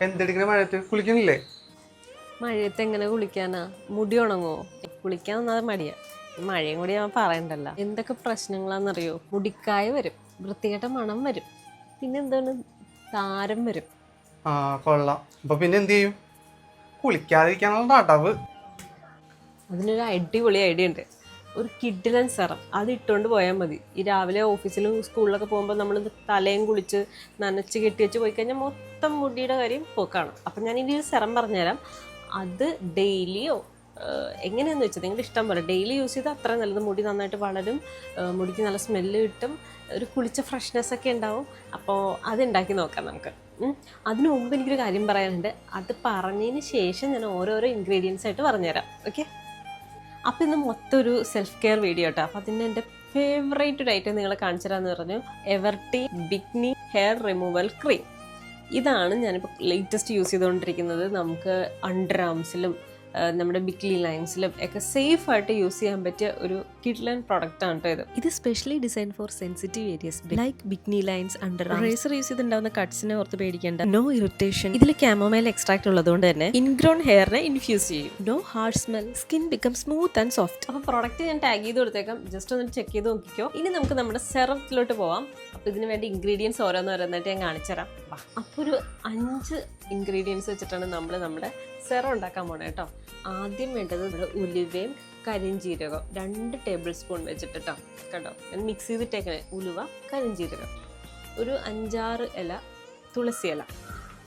എന്തെടുക്കണ മഴയത്ത് കുളിക്കണില്ലേ? മഴയത്ത് എങ്ങനെ കുളിക്കാനാ? മുടി ഉണങ്ങോ? കുളിക്കാൻ വന്നാൽ മടിയാ. മഴയും കൂടി ഞാൻ പറയണ്ടല്ലോ. എന്തൊക്കെ പ്രശ്നങ്ങളാണെന്നറിയോ? മുടിക്കായ വരും, വൃത്തികെട്ട മണം വരും, പിന്നെ എന്താണ്, താരം വരും. ആ കൊള്ളാം. അപ്പൊ പിന്നെ എന്ത് ചെയ്യും? കുളിക്കാതിരിക്കാനുള്ള നടവ്. അതിനൊരു അടിപൊളി ഐഡിയ ഉണ്ട്. ഒരു കിഡിലൻ സെറം, അത് ഇട്ടുകൊണ്ട് പോയാൽ മതി. ഈ രാവിലെ ഓഫീസിലും സ്കൂളിലൊക്കെ പോകുമ്പോൾ നമ്മൾ തലയും കുളിച്ച് നനച്ച് കെട്ടി വെച്ച് പോയി കഴിഞ്ഞാൽ മൊത്തം മുടിയുടെ കാര്യം പോക്കാണ്. അപ്പം ഞാൻ ഇനി ഒരു സെറം പറഞ്ഞുതരാം. അത് ഡെയിലിയോ എങ്ങനെയാണെന്ന് വെച്ചാൽ നിങ്ങളുടെ ഇഷ്ടം പോലെ ഡെയിലി യൂസ് ചെയ്താൽ അത്ര നല്ലത്. മുടി നന്നായിട്ട് വളരും, മുടിക്ക് നല്ല സ്മെല്ല് കിട്ടും, ഒരു കുളിച്ച ഫ്രഷ്നെസ് ഒക്കെ ഉണ്ടാവും. അപ്പോൾ അതുണ്ടാക്കി നോക്കാം നമുക്ക്. അതിനു മുമ്പ് എനിക്കൊരു കാര്യം പറയാനുണ്ട്. അത് പറഞ്ഞതിന് ശേഷം ഞാൻ ഓരോരോ ഇൻഗ്രീഡിയൻസ് ആയിട്ട് പറഞ്ഞുതരാം. ഓക്കെ? അപ്പം ഇന്ന് മൊത്തം ഒരു സെൽഫ് കെയർ വീഡിയോ കേട്ടോ. അപ്പം അതിൻ്റെ എൻ്റെ ഫേവറേറ്റ് ഒരു ഐറ്റം നിങ്ങളെ കാണിച്ചു തരാമെന്ന് പറഞ്ഞു. എവർട്ടി ബിക്നി ഹെയർ റിമൂവൽ ക്രീം. ഇതാണ് ഞാനിപ്പോൾ ലേറ്റസ്റ്റ് യൂസ് ചെയ്തുകൊണ്ടിരിക്കുന്നത്. നമുക്ക് അണ്ടർ ആംസിലും നമ്മുടെ ബിക്ലി ലൈൻസിലും ഒക്കെ സേഫ് ആയിട്ട് യൂസ് ചെയ്യാൻ പറ്റിയ ഒരു കിഡ്ലൈൻ പ്രോഡക്റ്റ് ആണ് കേട്ടോ ഇത് specially design for sensitive areas like bikini lines, under razor use ചെയ്തുണ്ടാവുന്ന കട്ട്സിനെ ഓർത്ത് പേടിക്കേണ്ട. No irritation. ഇതിൽ കാമോമൈൽ എക്സ്ട്രാക്ട് ഉള്ളതുകൊണ്ട് തന്നെ ഇൻഗ്രോൺ ഹെയറിനെ ഇൻഫ്യൂസ് ചെയ്യും. No hard smell, skin become smooth and soft. അപ്പോൾ പ്രോഡക്റ്റ് ഞാൻ ടാഗ് ചെയ്ത് കൊടുത്തേക്കാം, ജസ്റ്റ് ഒന്ന് ചെക്ക് ചെയ്ത് നോക്കിക്കോ. ഇനി നമുക്ക് നമ്മുടെ സെറത്തിലോട്ട് പോവാം. അപ്പോൾ ഇതിന് വേണ്ടി ഇൻഗ്രീഡിയൻസ് ഓരോന്നോരോന്നായിട്ട് ഞാൻ കാണിച്ചു തരാം. അപ്പോൾ ഒരു 5 ഇൻഗ്രീഡിയൻസ് വെച്ചിട്ടാണ് നമ്മൾ നമ്മുടെ സെറം ഉണ്ടാക്കാൻ പോണേ കേട്ടോ. ആദ്യം വേണ്ടത് നമ്മുടെ ഉലുവയും കരിഞ്ചീരകം 2 ടേബിൾ സ്പൂൺ വെച്ചിട്ട് കേട്ടോ. ഞാൻ മിക്സ് ചെയ്തിട്ടേക്കണേ. ഉലുവ, കരിഞ്ചീരകം, ഒരു 5-6 ഇല തുളസി ഇല,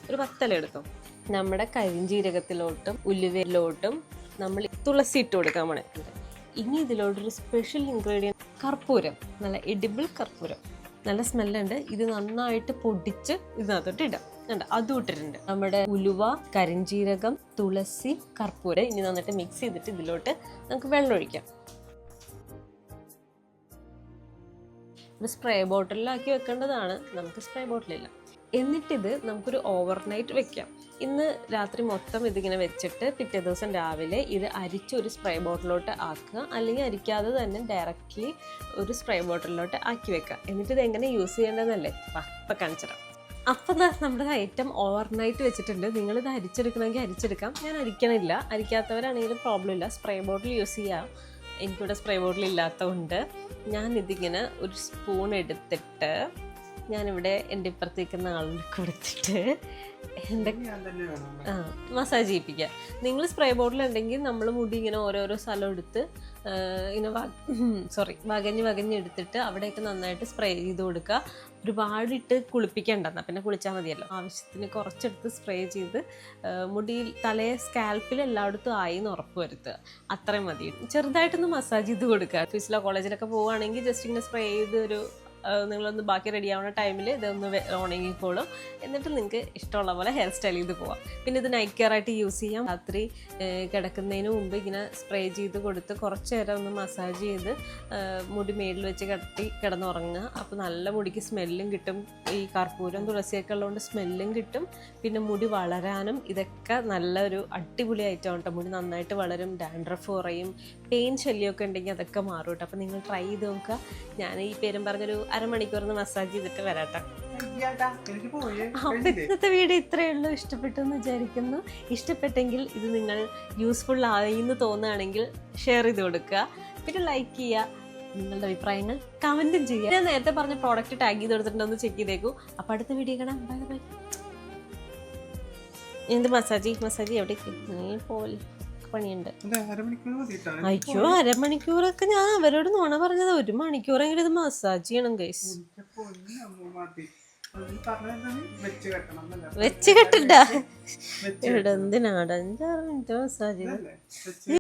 ഒരു 10 ഇല എടുത്തോ. നമ്മുടെ കരിഞ്ചീരകത്തിലോട്ടും ഉലുവയിലോട്ടും നമ്മൾ തുളസി ഇട്ട് കൊടുക്കാൻ പോണേ. ഇനി ഇതിലോട്ടൊരു സ്പെഷ്യൽ ഇൻഗ്രീഡിയൻറ്റ് കർപ്പൂരം, നല്ല എഡിബിൾ കർപ്പൂരം, നല്ല സ്മെല്ലുണ്ട്. ഇത് നന്നായിട്ട് പൊടിച്ച് ഇതിനകത്തോട്ട് ഇടാം. അതും ഇട്ടിട്ടുണ്ട്. നമ്മുടെ ഉലുവ, കരിഞ്ചീരകം, തുളസി, കർപ്പൂരം ഇനി നന്നായിട്ട് മിക്സ് ചെയ്തിട്ട് ഇതിലോട്ട് നമുക്ക് വെള്ളം ഒഴിക്കാം. ഒരു സ്പ്രേ ബോട്ടിലാക്കി വെക്കേണ്ടതാണ്, നമുക്ക് സ്പ്രേ ബോട്ടിലില്ല. എന്നിട്ടിത് നമുക്കൊരു ഓവർനൈറ്റ് വെക്കാം. ഇന്ന് രാത്രി മൊത്തം ഇതിങ്ങനെ വെച്ചിട്ട് പിറ്റേ ദിവസം രാവിലെ ഇത് അരിച്ച് ഒരു സ്പ്രേ ബോട്ടിലോട്ട് ആക്കുക, അല്ലെങ്കിൽ അരിക്കാതെ തന്നെ ഡയറക്റ്റ്ലി ഒരു സ്പ്രേ ബോട്ടിലോട്ട് ആക്കി വെക്കുക. എന്നിട്ട് ഇത് എങ്ങനെ യൂസ് ചെയ്യേണ്ടതെന്നല്ലേ ഇപ്പം കാണിച്ചിടാം. അപ്പം നമ്മുടെ ഐറ്റം ഓവർനൈറ്റ് വെച്ചിട്ടുണ്ട്. നിങ്ങളിത് അരിച്ചെടുക്കണമെങ്കിൽ അരിച്ചെടുക്കാം. ഞാൻ അരിക്കണില്ല. അരിക്കാത്തവരാണെങ്കിലും പ്രോബ്ലം ഇല്ല, സ്പ്രേ ബോട്ടിൽ യൂസ് ചെയ്യാം. എനിക്കിവിടെ സ്പ്രേ ബോട്ടിൽ ഇല്ലാത്തതുകൊണ്ട് ഞാനിതിങ്ങനെ ഒരു സ്പൂൺ എടുത്തിട്ട് ഞാനിവിടെ എൻ്റെ ഇപ്പുറത്തേക്കുന്ന ആളിന് കൊടുത്തിട്ട് എൻ്റെ മസാജ് ചെയ്യിപ്പിക്കുക. നിങ്ങൾ സ്പ്രേ ബോട്ടിലുണ്ടെങ്കിൽ നമ്മൾ മുടി ഇങ്ങനെ ഓരോരോ സ്ഥലം എടുത്ത് ഇങ്ങനെ വകഞ്ഞെടുത്തിട്ട് അവിടെയൊക്കെ നന്നായിട്ട് സ്പ്രേ ചെയ്ത് കൊടുക്കുക. ഒരുപാടിട്ട് കുളിപ്പിക്കേണ്ടെന്നാൽ പിന്നെ കുളിച്ചാൽ മതിയല്ലോ. ആവശ്യത്തിന് കുറച്ചെടുത്ത് സ്പ്രേ ചെയ്ത് മുടിയിൽ തലയെ സ്കാൽപ്പിൽ എല്ലായിടത്തും ആയി എന്ന് ഉറപ്പ് വരുത്തുക. അത്രയും മതി. ചെറുതായിട്ടൊന്ന് മസാജ് ചെയ്ത് കൊടുക്കുക. ഓഫീസിലോ കോളേജിലൊക്കെ പോവുകയാണെങ്കിൽ ജസ്റ്റ് ഇങ്ങനെ സ്പ്രേ ചെയ്ത് ഒരു നിങ്ങളൊന്ന് ബാക്കി റെഡി ആവുന്ന ടൈമിൽ ഇതൊന്ന് ഉണങ്ങിക്കോളും. എന്നിട്ട് നിങ്ങൾക്ക് ഇഷ്ടമുള്ള പോലെ ഹെയർ സ്റ്റൈൽ ചെയ്ത് പോവാം. പിന്നെ ഇത് നൈറ്റ് കെയർ ആയിട്ട് യൂസ് ചെയ്യാം. രാത്രി കിടക്കുന്നതിന് മുമ്പ് ഇങ്ങനെ സ്പ്രേ ചെയ്ത് കൊടുത്ത് കുറച്ച് നേരം ഒന്ന് മസാജ് ചെയ്ത് മുടി മേളിൽ വെച്ച് കിടന്നുറങ്ങുക. അപ്പോൾ നല്ല മുടിക്ക് സ്മെല്ലും കിട്ടും. ഈ കർപ്പൂരം തുളസിയൊക്കെ ഉള്ളതുകൊണ്ട് സ്മെല്ലും കിട്ടും. പിന്നെ മുടി വളരാനും ഇതൊക്കെ നല്ലൊരു അടിപൊളി ഐറ്റം കേട്ടോ. മുടി നന്നായിട്ട് വളരും, ഡാൻഡ്രഫ് കുറയും, പെയിൻ ശല്യമൊക്കെ ഉണ്ടെങ്കിൽ അതൊക്കെ മാറും കേട്ടോ. അപ്പോൾ നിങ്ങൾ ട്രൈ ചെയ്ത് നോക്കുക. ഞാൻ ഈ പേരും പറഞ്ഞൊരു അരമണിക്കൂറിന് മസാജ് ചെയ്തിട്ട് വരാട്ടോ. അപ്പോൾ ഇന്നത്തെ വീഡിയോ ഇത്രയേ ഉള്ളൂ. ഇഷ്ടപ്പെട്ടു എന്ന് വിചാരിക്കുന്നു. ഇഷ്ടപ്പെട്ടെങ്കിൽ ഇത് നിങ്ങൾ യൂസ്ഫുൾ ആയി എന്ന് തോന്നുകയാണെങ്കിൽ ഷെയർ ചെയ്ത് കൊടുക്കുക. പിന്നെ ലൈക്ക് ചെയ്യുക. നിങ്ങളുടെ അഭിപ്രായങ്ങൾ കമൻറ്റും ചെയ്യുക. ഞാൻ നേരത്തെ പറഞ്ഞ പ്രോഡക്റ്റ് ടാഗ് ചെയ്ത് കൊടുത്തിട്ടുണ്ടോ എന്ന് ചെക്ക് ചെയ്തേക്കൂ. അപ്പോൾ അടുത്ത വീഡിയോ കാണാം. Bye bye. എന്ത് മസാജ് എവിടേക്ക് പോലെ പണിയുണ്ട്. അയ്യോ, അരമണിക്കൂറൊക്കെ ഞാൻ അവരോട് നുണ പറഞ്ഞത്. 1 മണിക്കൂറെങ്കിലും ഇത് മസാജ് ചെയ്യണം ഗൈസ്. വെച്ച് കെട്ടണ്ട ഇവിടെ എന്തിനാണ് 5-6 മിനിറ്റ് മസാജ് ചെയ്ത്